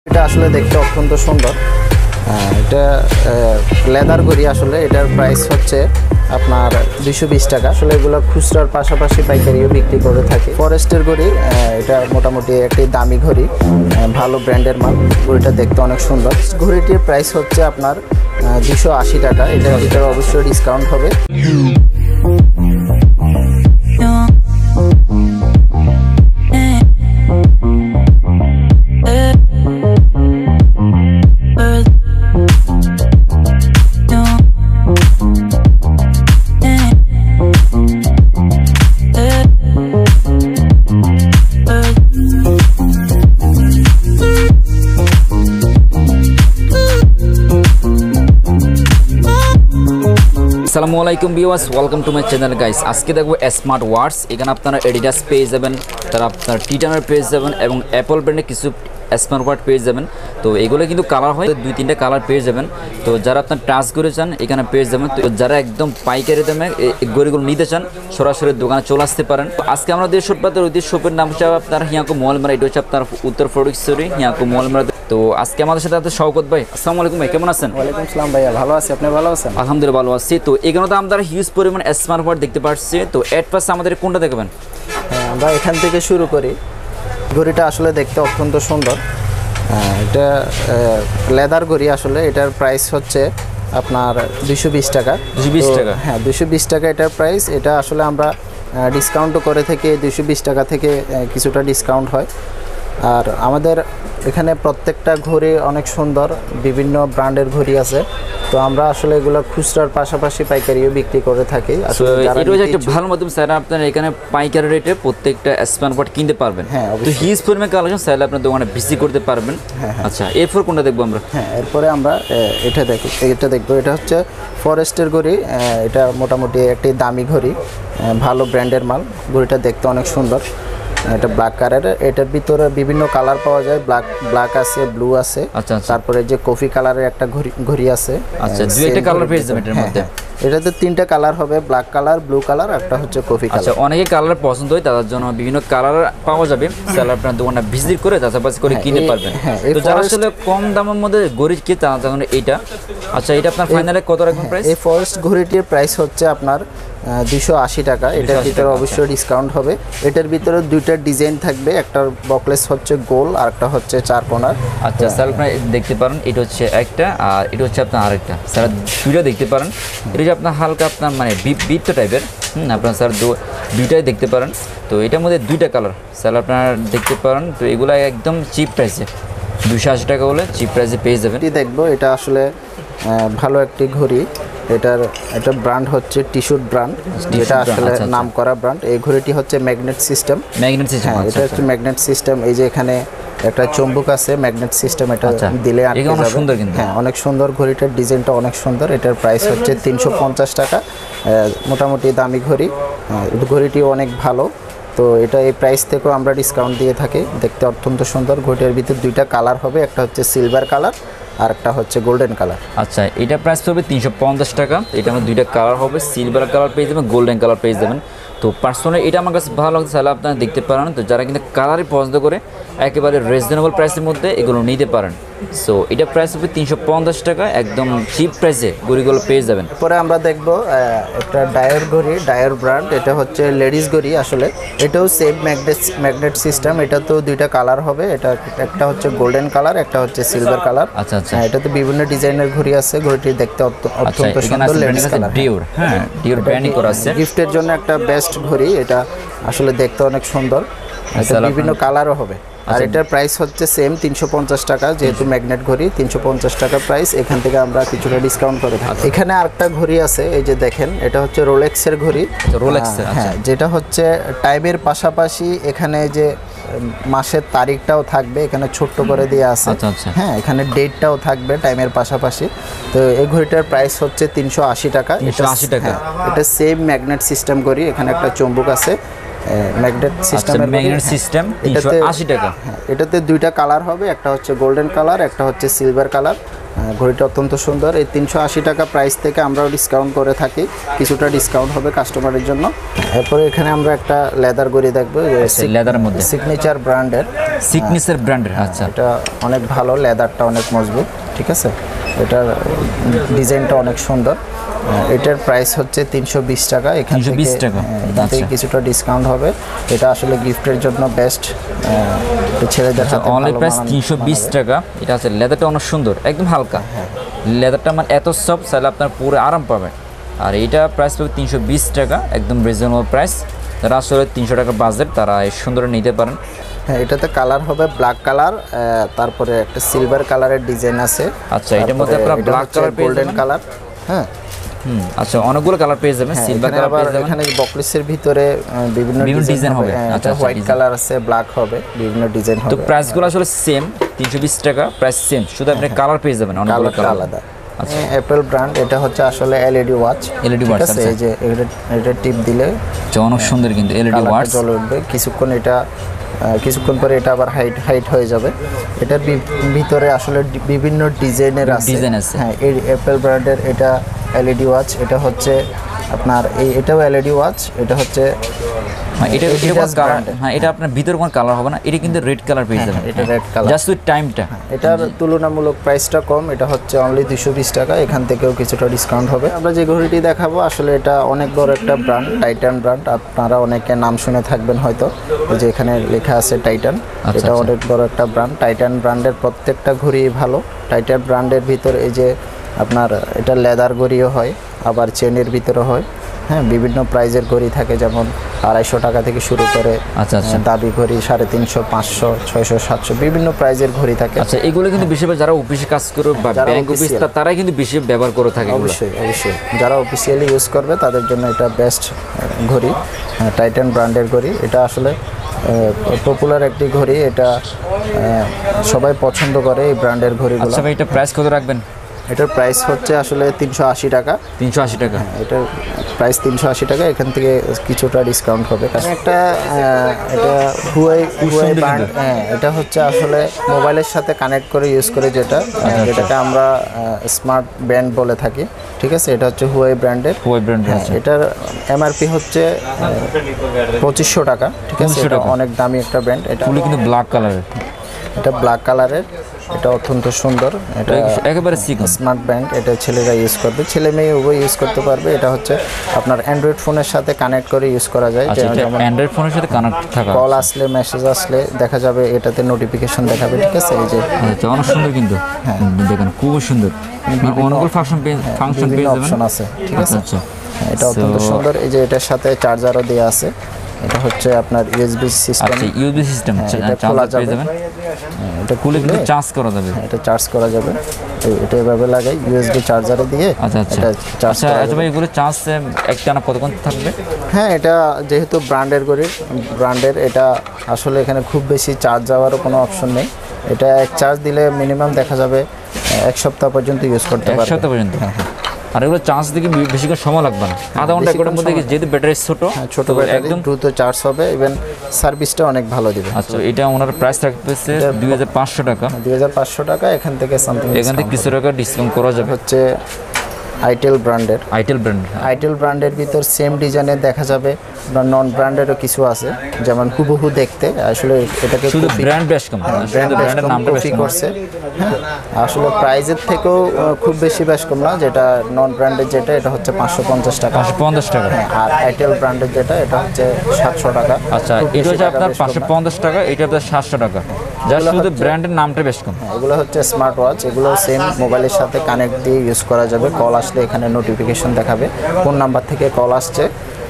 এটা আসলে দেখতে অত্যন্ত সুন্দর। এটা লেদার ঘড়ি, আসলে এটার প্রাইস হচ্ছে আপনার 220 টাকা। আসলে এগুলো খুচরার পাশাপাশি পাইকারিও বিক্রি করে থাকে। ফরেস্টের ঘড়ি, এটা মোটামুটি একটি দামি ঘড়ি, ভালো ব্র্যান্ডের মাল। ঘড়িটা দেখতে অনেক সুন্দর। ঘড়িটির প্রাইস হচ্ছে আপনার 280 টাকা। এটার ভিতরে অবশ্যই ডিসকাউন্ট হবে। আসসালামু আলাইকুম viewers, welcome to my channel guys. আজকে দেখবো স্মার্ট ওয়াচ। এখানে আপনারা এডিডাস পেয়ে যাবেন, তারা আপনার টিটানের পেয়ে যাবেন এবং অ্যাপল ব্র্যান্ডের কিছু স্মার্ট ওয়াচ পেয়ে যাবেন। তো এগুলো কিন্তু কালার হয়, 2-3টা কালার পেয়ে যাবেন। তো যারা আপনার টাচ করে চান এখানে পেয়ে যাবেন। তো যারা একদম পাইকারি দামে গড়িগুলো নিতে চান সরাসরি দোকানে চলে আসতে পারেন। তো আজকে আমরা দেশপাতের ওই শপের নাম হচ্ছে আপনার হিয়াকো মলমেরা। এটা হচ্ছে আপনার উত্তর ফটিকছড়ি হিয়াকো মলমেরা। তো আজকে আমাদের সাথে আপনার শওকত ভাই। আসসালামু আলাইকুম ভাই, কেমন আছেন? ওয়ালাইকুম আসসালাম ভাইয়া, ভালো আছি। আপনি ভালো আছেন? আলহামদুলিল্লাহ ভালো আছি। তো এখানে তো আমরা হিউজ পরিমাণ স্মার্ট ওয়াচ দেখতে পাচ্ছি। তো এট ফার্স্ট আমাদের কোনটা দেখবেন? আমরা এখান থেকে শুরু করি। ঘড়িটা আসলে দেখতে অত্যন্ত সুন্দর। এটা লেদার ঘড়ি। আসলে এটার প্রাইস হচ্ছে আপনার 220 টাকা। 220 টাকা? হ্যাঁ, 220 টাকা এটার প্রাইস। এটা আসলে আমরা ডিসকাউন্টও করে থেকে 220 টাকা থেকে কিছুটা ডিসকাউন্ট হয়। আর আমাদের এখানে প্রত্যেকটা ঘড়ি অনেক সুন্দর, বিভিন্ন ব্র্যান্ডের ঘড়ি আছে। তো আমরা আসলে এগুলো খুচরার পাশাপাশি পাইকারিও বিক্রি করে থাকি। আসলে এটা হচ্ছে একটা ভালো মাধ্যম স্যার, আপনারা এখানে পাইকারি রেটে প্রত্যেকটা স্মার্ট ওয়াচ কিনতে পারবেন। হ্যাঁ, তো হিউজ পরিমাণ কালেকশন চাইলে আপনার দোকানে ভিজিট করতে পারবেন। আচ্ছা, এরপর কোনটা দেখবো আমরা? হ্যাঁ, এরপরে আমরা এটা দেখবো। এটা হচ্ছে ফরেস্টের ঘড়ি। এটা মোটামুটি একটি দামি ঘড়ি, ভালো ব্র্যান্ডের মাল। ঘড়িটা দেখতে অনেক সুন্দর। এটা ব্ল্যাক কালারের। এটার ভিতরে বিভিন্ন কালার পাওয়া যায়। ব্ল্যাক আছে, ব্লু আছে। আচ্ছা, তারপরে যে কফি কালারের একটা ঘড়ি আছে। আচ্ছা, দুইটা কালার পেয়ে যাবেন এটার মধ্যে। এটাতে 3টা কালার হবে, ব্ল্যাক কালার, ব্লু কালার, একটা হচ্ছে কফি কালার। আচ্ছা, অনেকে কালার পছন্দ হয়, তাদের জন্য বিভিন্ন কালার পাওয়া যাবে। তাহলে আপনার দোকানে ভিজিট করে যাচাই করে কিনতে পারবেন। তো যারা আসলে কম দামের মধ্যে ঘড়ি কিনতে চান এইটা। আচ্ছা, এটা আপনার ফাইনালে কত রাখবেন প্রাইস? এই ফরেস্ট ঘড়িটির প্রাইস হচ্ছে আপনার 280 টাকা। এটার ভিতরে অবশ্যই ডিসকাউন্ট হবে। এটার ভিতরে 2টা ডিজাইন থাকবে, একটা বকলেস হচ্ছে গোল আর একটা হচ্ছে 4 কোণার। আচ্ছা স্যার, আপনারা দেখতে পারেন এটা হচ্ছে একটা আর এটা হচ্ছে আপনার আরেকটা। স্যার দুইটা দেখতে পারেন। এটা হচ্ছে আপনার হালকা আপনার মানে বৃত্ত টাইপের। আপনার স্যার দুইটাই দেখতে পারেন। তো এটার মধ্যে 2টা কালার স্যার আপনারা দেখতে পারেন। তো এগুলো একদম চিপ প্রাইসে, 280 টাকা বলে চিপ প্রাইসে পেয়ে যাবেন। দেখবো এটা আসলে ভালো একটি ঘড়ি। এটা ব্র্যান্ড হচ্ছে টিস্যুট ব্র্যান্ড, যেটা আসলে নাম করা ব্র্যান্ড। এই ঘড়িটি হচ্ছে ম্যাগনেট সিস্টেম। হ্যাঁ, এটা হচ্ছে ম্যাগনেট সিস্টেম। এই যে এখানে একটা চুম্বক আছে, ম্যাগনেট সিস্টেম। এটা দিলে আটকে যাবে। সুন্দর কিন্তু। হ্যাঁ, অনেক সুন্দর। ঘড়িটার ডিজাইনটা অনেক সুন্দর। এটার প্রাইস হচ্ছে 350 টাকা। মোটামুটি দামি ঘড়ি। ঘড়িটি অনেক ভালো। তো এটা এই প্রাইস থেকেও আমরা ডিসকাউন্ট দিয়ে থাকি। দেখতে অত্যন্ত সুন্দর। ঘড়িটার ভিতরে 2টা কালার হবে, একটা হচ্ছে সিলভার কালার আর একটা হচ্ছে গোল্ডেন কালার। আচ্ছা, এটা প্রাইস পড়বে 350 টাকা। এটা আমার 2টা কালার হবে, সিলভার কালার পেয়ে যাবেন, গোল্ডেন কালার পেয়ে যাবেন। তো পার্সোনালি এটা আমার কাছে ভালো লাগছে, তাহলে আপনারা দেখতে পারেন। তো যারা কিন্তু কালারই পছন্দ করে একেবারে রিজনেবল প্রাইসের মধ্যে এগুলো নিতে পারেন। সো এটা প্রাইস হবে 350 টাকা, একদম চিপ প্রাইসে ঘড়িগুলো পেয়ে যাবেন। পরে আমরা দেখবো একটা ডায়ার ঘড়ি, ডায়ার ব্র্যান্ড। এটা হচ্ছে লেডিস ঘড়ি। আসলে এটাও সেম ম্যাগনেট সিস্টেম। এটা তো 2টা কালার হবে। এটা একটা হচ্ছে গোল্ডেন কালার, একটা হচ্ছে সিলভার কালার। আচ্ছা আচ্ছা, এটাতে বিভিন্ন ডিজাইনের ঘড়ি আছে। ঘড়িটি দেখতে অত্যন্ত সুন্দর। Ladies colour, Dior. হ্যাঁ, ডিওর ব্র্যান্ডিং করা আছে। গিফটের জন্য একটা বেস্ট ঘড়ি। এটা আসলে দেখতে অনেক সুন্দর। এটা বিভিন্ন কালারও হবে। আর এটার প্রাইস হচ্ছে সেম 350 টাকা। যেহেতু ম্যাগনেট ঘড়ি, 350 টাকা প্রাইস। এখান থেকে আমরা কিছুটা ডিসকাউন্ট করে থাকি। এখানে আরেকটা ঘড়ি আছে, এই যে দেখেন, এটা হচ্ছে রোলেক্সের ঘড়ি। হ্যাঁ, যেটা হচ্ছে টাইমের পাশাপাশি এখানে যে মাসের তারিখটাও থাকবে, এখানে ছোট্ট করে দেওয়া আছে। হ্যাঁ, এখানে ডেটটাও থাকবে টাইমের পাশাপাশি। তো এই ঘড়িটার প্রাইস হচ্ছে 380 টাকা। এটা সেম ম্যাগনেট সিস্টেম ঘড়ি। এখানে একটা চুম্বক আছে, ম্যাগনেট সিস্টেম। 380 টাকা। এটাতে 2টা কালার হবে, একটা হচ্ছে গোল্ডেন কালার, একটা হচ্ছে সিলভার কালার। ঘড়িটা অত্যন্ত সুন্দর। এই 380 টাকা প্রাইস থেকে আমরাও ডিসকাউন্ট করে থাকি, কিছুটা ডিসকাউন্ট হবে কাস্টমারের জন্য। এরপরে এখানে আমরা একটা লেদার ঘড়ি দেখবো, লেদারের মধ্যে সিগনেচার ব্র্যান্ডের। আচ্ছা, এটা অনেক ভালো, লেদারটা অনেক মজবুত, ঠিক আছে। এটার ডিজাইনটা অনেক সুন্দর। এটার প্রাইস হচ্ছে 320 টাকা। এখান থেকে কিছুটা ডিসকাউন্ট হবে। এটা আসলে গিফটের জন্য বেস্ট, ছেলেদের হাতে অনলি প্রাইস 320 টাকা। এটা আছে লেদারটা অনেক সুন্দর, একদম হালকা লেদারটা, মানে এত সফট, চাইলে আপনার পুরো আরাম পাবেন। আর এইটা প্রাইস পাবে 320 টাকা, একদম রিজনেবল প্রাইস। যারা আসলে 300 টাকা বাজেট তারা এই সুন্দর নিতে পারেন। হ্যাঁ, এটাতে কালার হবে ব্ল্যাক কালার, তারপরে একটা সিলভার কালারের ডিজাইন আছে। আচ্ছা, এটার মধ্যে আপনারা ব্ল্যাক কালার, গোল্ডেন কালার, হ্যাঁ। আচ্ছা, অনেকগুলো কালার পেয়ে যাবেন। সিলভার কালার পেয়ে যাবেন। এখানে বক্সের ভিতরে বিভিন্ন ডিজাইন হবে। আচ্ছা, হোয়াইট কালার আছে, ব্ল্যাক হবে, বিভিন্ন ডিজাইন হবে। তো প্রাইসগুলো আসলে সেম, 320 টাকা প্রাইস সেম, শুধু আপনি কালার পেয়ে যাবেন, অনেকগুলো কালার আলাদা। আচ্ছা, অ্যাপল ব্র্যান্ড। এটা হচ্ছে আসলে এলইডি ওয়াচ। আছে, এই যে এটা টিপ দিলে অনেক সুন্দর, কিন্তু এলইডি ওয়াচ জ্বলে উঠবে। কিছুক্ষণ পরে এটা আবার হাইট হয়ে যাবে। এটার ভিতরে আসলে বিভিন্ন ডিজাইনের ডিজাইন আছে। হ্যাঁ, এই অ্যাপল ব্র্যান্ডের এটা এলইডি ওয়াচ। এটা হচ্ছে আপনার এটাও এলইডি ওয়াচ। এটা হচ্ছে এটা আপনার ভিতরে কোনো কালার হবে না, এটা কিন্তু রেড কালার পেয়ে যাবেন। এটা রেড কালার, জাস্ট উইথ টাইমটা। এটার তুলনামূলক প্রাইসটা কম। এটা হচ্ছে অনলি 220 টাকা। এখান থেকেও কিছুটা ডিসকাউন্ট হবে। আমরা যে ঘড়িটি দেখাবো আসলে এটা অনেক বড় একটা ব্র্যান্ড, টাইটান ব্র্যান্ড। আপনারা অনেকে নাম শুনে থাকবেন হয়তো, যে এখানে লেখা আছে টাইটান। এটা অনেক বড় একটা ব্র্যান্ড। টাইটান ব্র্যান্ডের প্রত্যেকটা ঘড়ি ভালো। টাইটান ব্র্যান্ডের ভিতরে এই যে আপনার এটা লেদার ঘড়িও হয়, আবার চেনের ভিতরে হয়। হ্যাঁ, বিভিন্ন প্রাইজের ঘড়ি থাকে, যেমন 250 টাকা থেকে শুরু করে দাবি ঘড়ি 350, 500, 600, 700 বিভিন্ন প্রাইজের ঘড়ি থাকে। আচ্ছা, এগুলো কিন্তু বেশিরভাগ যারা অফিসে কাজ করে বা ব্যাংক অফিস, তারাই কিন্তু বেশি ব্যবহার করে থাকে। অবশ্যই যারা অফিসিয়ালি ইউজ করবে তাদের জন্য এটা বেস্ট ঘড়ি, টাইটান ব্র্যান্ডের ঘড়ি। এটা আসলে পপুলার একটি ঘড়ি। এটা সবাই পছন্দ করে এই ব্র্যান্ডের ঘড়িগুলো। আচ্ছা ভাই, এটা প্রাইস কত রাখবেন? এটার প্রাইস হচ্ছে আসলে 380 টাকা। 380 টাকা, এটার প্রাইস 380 টাকা। এখান থেকে কিছুটা ডিসকাউন্ট হবে। একটা এটা হুয়াই ব্র্যান্ড। হ্যাঁ, এটা হচ্ছে আসলে মোবাইলের সাথে কানেক্ট করে ইউজ করে, যেটাকে আমরা স্মার্ট ব্যান্ড বলে থাকি, ঠিক আছে। এটা হচ্ছে হুয়াই ব্র্যান্ডের। এটার এমআরপি হচ্ছে 2500 টাকা, ঠিক আছে। এটা অনেক দামি একটা ব্র্যান্ড। এটা কিন্তু ব্ল্যাক কালারের, এটা ব্ল্যাক কালারের। এটা অত্যন্ত সুন্দর। এটা একেবারে স্মার্ট ব্যান্ড। এটা ছেলেরা ইউজ করবে, ছেলে মেয়ে উভয় ইউজ করতে পারবে। এটা হচ্ছে আপনার অ্যান্ড্রয়েড ফোনের সাথে কানেক্ট করে ইউজ করা যায়। যেমন অ্যান্ড্রয়েড ফোনের সাথে কানেক্ট থাকা, কল আসলে, মেসেজ আসলে দেখা যাবে, এটাতে নোটিফিকেশন দেখাবে, ঠিক আছে। এই যে অনেক সুন্দর, কিন্তু দেখেন খুব সুন্দর, অনেকগুলো ফাংশন অপশন আছে, ঠিক আছে। এটা অত্যন্ত সুন্দর। এই যে এটার সাথে চার্জারও দেওয়া আছে। এটা হচ্ছে আপনার ইউএসবি সিস্টেম। আচ্ছা, ইউএসবি সিস্টেম, চার্জ পেয়ে যাবেন। এটা খুলে কিন্তু চার্জ করা যাবে। এটা চার্জ করা যাবে। এটা এভাবে লাগাই ইউএসবি চার্জারে দিয়ে। আচ্ছা, ভাই এগুলো চার্জ একটানা কতক্ষণ থাকবে? হ্যাঁ, এটা যেহেতু ব্র্যান্ডের এটা আসলে এখানে খুব বেশি চার্জ যাওয়ারও কোনো অপশন নেই। এটা এক চার্জ দিলে মিনিমাম দেখা যাবে 1 সপ্তাহ পর্যন্ত ইউজ করতে পারবে। 1 সপ্তাহ পর্যন্ত? আর এগুলো চার্জ দিকে বেশিক্ষণ সময় লাগবে না, আধা ঘন্টা একটার মধ্যে, যেহেতু ব্যাটারি ছোট ব্যাটারি, একদম দ্রুত চার্জ হবে, ইভেন সার্ভিসটা অনেক ভালো দিবে। আচ্ছা, এটা ওনার প্রাইস রাখতেছে 2500 টাকা। 2500 টাকা। এখান থেকে কিছু টাকা ডিসকাউন্ট করা যাবে। হচ্ছে আইটেল ব্র্যান্ডের ভিতর সেম ডিজাইনের দেখা যাবে, নন ব্র্যান্ডেরও কিছু আছে, যেমন হুবহু দেখতে। আসলে এটাকে শুধু ব্র্যান্ড বেশ কম, ব্র্যান্ডের নামটা বেশি করছে। হ্যাঁ, আসলে প্রাইজের থেকেও খুব বেশি বেশ কম না। যেটা নন ব্র্যান্ডের, যেটা এটা হচ্ছে 550 টাকা। 550 টাকা। আর আইটেল ব্র্যান্ডের যেটা, এটা হচ্ছে 700 টাকা। আচ্ছা, এটা হচ্ছে আপনার 550 টাকা, এটা আপনার 700 টাকা। যা শুধু ব্র্যান্ডের নামটা বেশ কম। এগুলো হচ্ছে স্মার্ট ওয়াচ। এগুলো সেম মোবাইলের সাথে কানেক্ট দিয়ে ইউজ করা যাবে। কল আসলে এখানে নোটিফিকেশন দেখাবে কোন নাম্বার থেকে কল আসছে,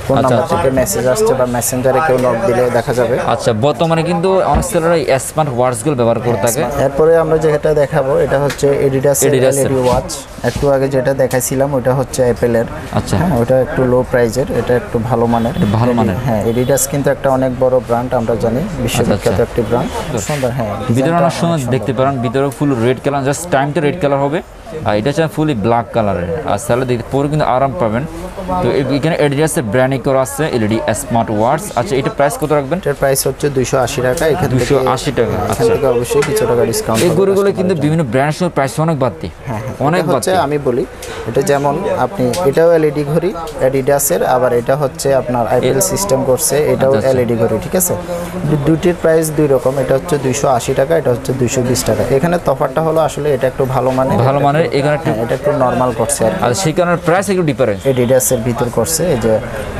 কোন নাম্বার থেকে মেসেজ আসছে, বা মেসেঞ্জারে কেউ নক দিলে দেখা যাবে। আচ্ছা, বর্তমানে কিন্তু অনেক ছেলেরা স্মার্ট ওয়াচগুলো ব্যবহার করে থাকে। এরপরে আমরা যেটা দেখাবো, এটা হচ্ছে এডিডাস এলইডি ওয়াচ। একটু আগে যেটা দেখাইছিলাম ওটা হচ্ছে অ্যাপেলের। আচ্ছা, ওটা একটু লো প্রাইজের, এটা একটু ভালো মানের। হ্যাঁ, এডিডাস কিন্তু একটা অনেক বড় ব্র্যান্ড, আমরা জানি, বিশ্ববিখ্যাত একটি ব্র্যান্ড। সুন্দর। হ্যাঁ, ভিতরে অনেক সুন্দর দেখতে পারেন, ভিতরে ফুল রেড কালার, জাস্ট টাইমটা রেড কালার হবে। আর এটা হচ্ছে ফুলি ব্ল্যাক কালারের, আর স্যালাড দেখতে পরে কিন্তু আরাম পাবেন। তো এখানে অ্যাডিডাসের ব্র্যান্ডিং করা আছে এলইডি স্মার্ট ওয়াচ। আচ্ছা, এটা প্রাইস কত রাখবেন? এটার প্রাইস হচ্ছে 280 টাকা। এখান থেকে 280 টাকা। এখান আচ্ছা, থেকে অবশ্যই কিছু টাকা ডিসকাউন্ট। এই গরুগুলো কিন্তু বিভিন্ন ব্র্যান্ডের সঙ্গে প্রাইস অনেক বাড়তি, অনেক হচ্ছে বাড়তি। আমি বলি, এটা যেমন আপনি এটাও এলইডি ঘড়ি অ্যাডিডাসের, আবার এটা হচ্ছে আপনার আইপিএল সিস্টেম করছে, এটাও আচ্ছা। এলইডি ঘড়ি, ঠিক আছে। দুটির প্রাইস দুই রকম, এটা হচ্ছে 280 টাকা, এটা হচ্ছে 220 টাকা। এখানে তফাৎটা হলো আসলে এটা একটু ভালো মানের, ভালো মানের, এখানে একটু এটা একটু নরমাল করছে আর কি। আর সেই কারণে প্রাইস একটু ডিফারেন্স। এডিডাসের ভিতর করছে, এই যে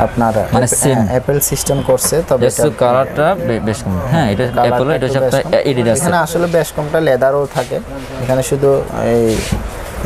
আপনার মানে same। অ্যাপেল সিস্টেম করছে, তবে জাস্ট কালারটা বেশ কম। হ্যাঁ, এটা অ্যাপল, এটা হচ্ছে আপনার এডিডাস। এখানে আসলে বেশ কমটা লেদারও থাকে, এখানে শুধু এই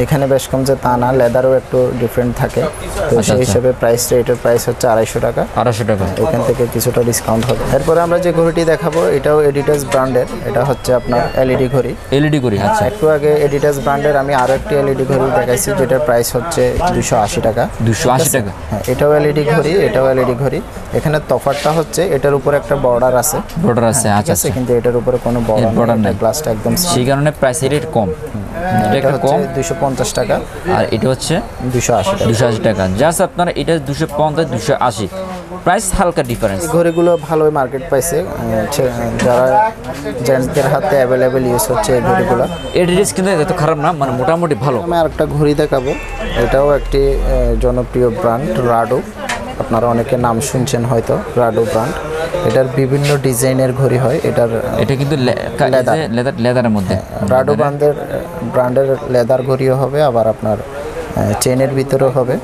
এখানে বেশ কম যে তা না, লেদারও একটু ডিফারেন্ট থাকে। তো সেই হিসেবে প্রাইসটা, এটার প্রাইস হচ্ছে 250 টাকা। 250 টাকা, এখান থেকে কিছুটা ডিসকাউন্ট হবে। এরপরে আমরা যে ঘড়িটি দেখাবো এটাও এডিডাস ব্র্যান্ডের, এটা হচ্ছে আপনার এলইডি ঘড়ি। এলইডি করি। আচ্ছা, একটু আগে এডিডাস ব্র্যান্ডের আমি আরও একটি এলইডি ঘড়ি দেখাইছি, যেটার প্রাইস হচ্ছে 280 টাকা। 280 টাকা। হ্যাঁ, এটাও এলইডি ঘড়ি, এটাও এলইডি ঘড়ি। এখানে তফাৎটা হচ্ছে এটার উপরে একটা বর্ডার আছে, বর্ডার আছে। ঠিক আচ্ছা, আছে, কিন্তু এটার উপরে কোনো বর্ডার নেই, গ্লাসটা একদম সেই কারণে প্রাইস রেট কম। এটা এটা একটা হচ্ছে কম, 250 টাকা, আর এটা হচ্ছে 280 টাকা। 280 টাকা। জাস্ট আপনারা এটা 250, 280, প্রাইস হালকা ডিফারেন্স। এই ঘড়িগুলো ভালোই মার্কেট পাইছে, যারা জেন্টসদের হাতে অ্যাভেলেবেল ইউজ হচ্ছে এই ঘড়িগুলো। এডিডাস কিন্তু এত খারাপ না, মানে মোটামুটি ভালো। আমি আরেকটা ঘড়ি দেখাবো, এটাও একটি জনপ্রিয় ব্র্যান্ড, রাডো। আপনারা অনেকে নাম শুনছেন হয়তো, রাডো ব্র্যান্ড। এটার বিভিন্ন ডিজাইনের ঘড়ি হয়, এটা কিন্তু লেদারের মধ্যে। রাডো ব্র্যান্ডের লেদার ঘড়িও হবে, আবার আপনার চেনের ভিতরেও হবে,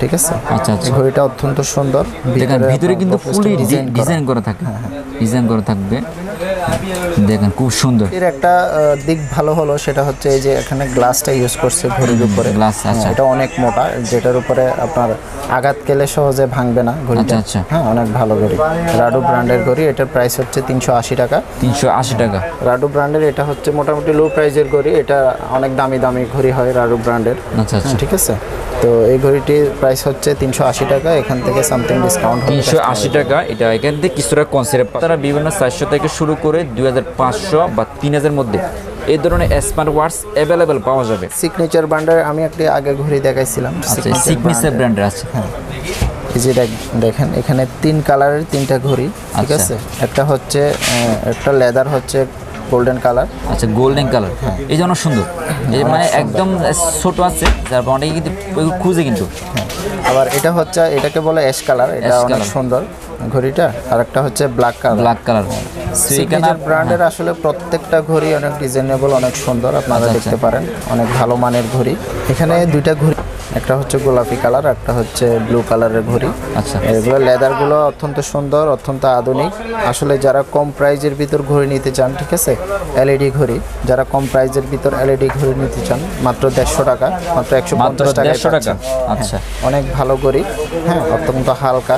ঠিক আছে। আচ্ছা, আচ্ছা। ঘড়িটা অত্যন্ত সুন্দর, দেখেন ভিতরে কিন্তু ফুলি ডিজাইন করা থাকে, ডিজাইন করা থাকবে। দেখেন খুব সুন্দর। এর একটা দিক ভালো হলো, সেটা হচ্ছে এই যে এখানে গ্লাসটা ইউজ করছে ঘড়ির উপরে, গ্লাস। আচ্ছা, এটা অনেক মোটা, যেটার উপরে আপনার আঘাত গেলে সহজে ভাঙবে না ঘড়িটা। আচ্ছা, আচ্ছা। হ্যাঁ, অনেক ভালো ঘড়ি, রাডো ব্র্যান্ডের ঘড়ি। এটার প্রাইস হচ্ছে 380 টাকা। 380 টাকা। রাডো ব্র্যান্ডের এটা হচ্ছে মোটামুটি লো প্রাইজের ঘড়ি, এটা অনেক দামি দামি ঘড়ি হয় রাডো ব্র্যান্ডের। আচ্ছা, আচ্ছা। ঠিক আছে, তো এই ঘড়িটির প্রাইস হচ্ছে 380 টাকা, এখান থেকে সামথিং ডিসকাউন্ট হবে 380 টাকা। এটা এখান থেকে কিছুটা কনসিডার। তারা বিভিন্ন 400 থেকে শুরু করে 2500 বা 3000 মধ্যে এই ধরনের স্মার্ট ওয়াচ অ্যাভেলেবেল পাওয়া যাবে। সিগনেচার ব্র্যান্ডের আমি একটি আগে ঘড়ি দেখাইছিলাম, আচ্ছা, সিগনেচার ব্র্যান্ডের আছে। হ্যাঁ, এই যে দেখেন এখানে 3 কালারের 3টা ঘড়ি, ঠিক আচ্ছা। আছে। একটা হচ্ছে একটা লেদার হচ্ছে গোল্ডেন কালার। আচ্ছা, গোল্ডেন কালার, এই জন্য সুন্দর। এই মানে একদম ছোট আছে, যার অনেকে কিন্তু খুঁজে কিন্তু। আবার এটা হচ্ছে, এটাকে বলে অ্যাশ কালার, এটা অ্যাশ অনেক কালার। সুন্দর ঘড়িটা। আর একটা হচ্ছে black colour. Black colour. Signature ব্র্যান্ডের আসলে প্রত্যেকটা ঘড়ি অনেক ডিজাইনেবল, অনেক সুন্দর, আপনারা আচ্ছা, দেখতে পারেন, অনেক ভালো মানের ঘড়ি। এখানে দুইটা ঘড়ি, একটা হচ্ছে গোলাপি কালার, একটা হচ্ছে ব্লু কালারের ঘড়ি। আচ্ছা, এগুলো লেদারগুলো অত্যন্ত সুন্দর, অত্যন্ত আধুনিক। আসলে যারা কম প্রাইজের ভিতর ঘড়ি নিতে চান, ঠিক আছে, এলইডি ঘড়ি, যারা কম প্রাইজের ভিতর এলইডি ঘড়ি নিতে চান, মাত্র 150 টাকা, মাত্র 150 টাকা। 150 টাকা। আচ্ছা, অনেক ভালো ঘড়ি, হ্যাঁ, অত্যন্ত হালকা।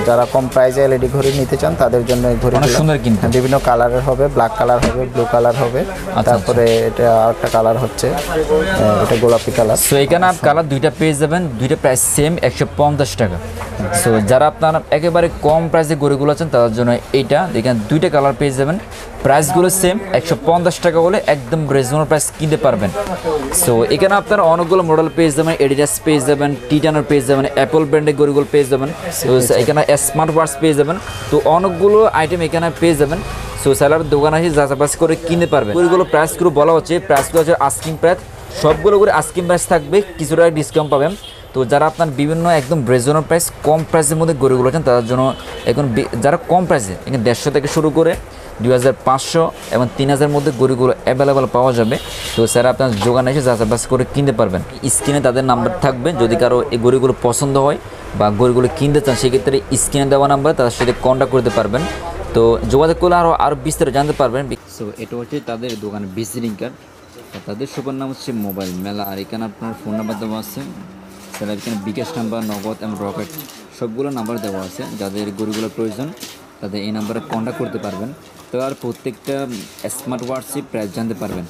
যারা কম প্রাইজে এলইডি ঘড়ি নিতে চান তাদের জন্য এই ঘড়ি অনেক সুন্দর কিন্তু। বিভিন্ন কালারের হবে, ব্ল্যাক কালার হবে, ব্লু কালার হবে, তারপরে এটা আরেকটা কালার হচ্ছে এটা গোলাপি কালার। সো এখানে কালার দুইটা পেয়ে যাবেন, দুইটা প্রাইস সেম 150 টাকা। সো যারা আপনারা একেবারে কম প্রাইসে গড়িগুলো আছেন তাদের জন্য এইটা দেখেন, দুইটা কালার পেয়ে যাবেন, প্রাইসগুলো সেম 150 টাকা হলে একদম রিজনেবল প্রাইস কিনতে পারবেন। সো এখানে আপনারা অনেকগুলো মডেল পেয়ে যাবেন, এডিডাস পেয়ে যাবেন, টিটানার পেয়ে যাবেন, অ্যাপল ব্র্যান্ডের গড়িগুলো পেয়ে যাবেন, তো এখানে স্মার্ট ওয়াচ পেয়ে যাবেন। তো অনেকগুলো আইটেম এখানে পেয়ে যাবেন। সো সেলার দোকানে এসে যাচাবাস করে কিনতে পারবেন। গড়িগুলো প্রাইসগুলো বলা হচ্ছে, প্রাইসগুলো হচ্ছে আস্কিং প্রাইস, সবগুলো করে আস্কিং প্রাইস থাকবে, কিছুটা ডিসকাউন্ট পাবেন। তো যারা আপনার বিভিন্ন একদম রিজনেবল প্রাইস, কম প্রাইসের মধ্যে গড়িগুলো আছেন তাদের জন্য এখন যারা কম প্রাইসে, এখানে 150 থেকে শুরু করে 2500 এবং 3000 মধ্যে গড়িগুলো অ্যাভেলেবেল পাওয়া যাবে। তো স্যার আপনার দোকানে এসে যাচাবাস করে কিনতে পারবেন। স্ক্রিনে তাদের নাম্বার থাকবে, যদি কারো এই গড়িগুলো পছন্দ হয় বা গড়িগুলো কিনতে চান, সেক্ষেত্রে স্ক্রিনে দেওয়া নাম্বার তাদের সাথে কন্ট্যাক্ট করতে পারবেন। তো যোগাযোগ করলে আরও বিস্তারিত জানতে পারবেন। সো এটা হচ্ছে তাদের দোকানের ভিজিটিং কার্ড, তাদের শোপার নাম হচ্ছে মোবাইল মেলা। আর এখানে আপনার ফোন নাম্বার দেওয়া আছে, স্যার এখানে বিকাশ নাম্বার, নগদ এবং রকেট সবগুলো নাম্বার দেওয়া আছে। যাদের গড়িগুলো প্রয়োজন তাদের এই নাম্বারে কন্ট্যাক্ট করতে পারবেন। তো আর প্রত্যেকটা স্মার্ট ওয়াচই প্রাইস জানতে পারবেন।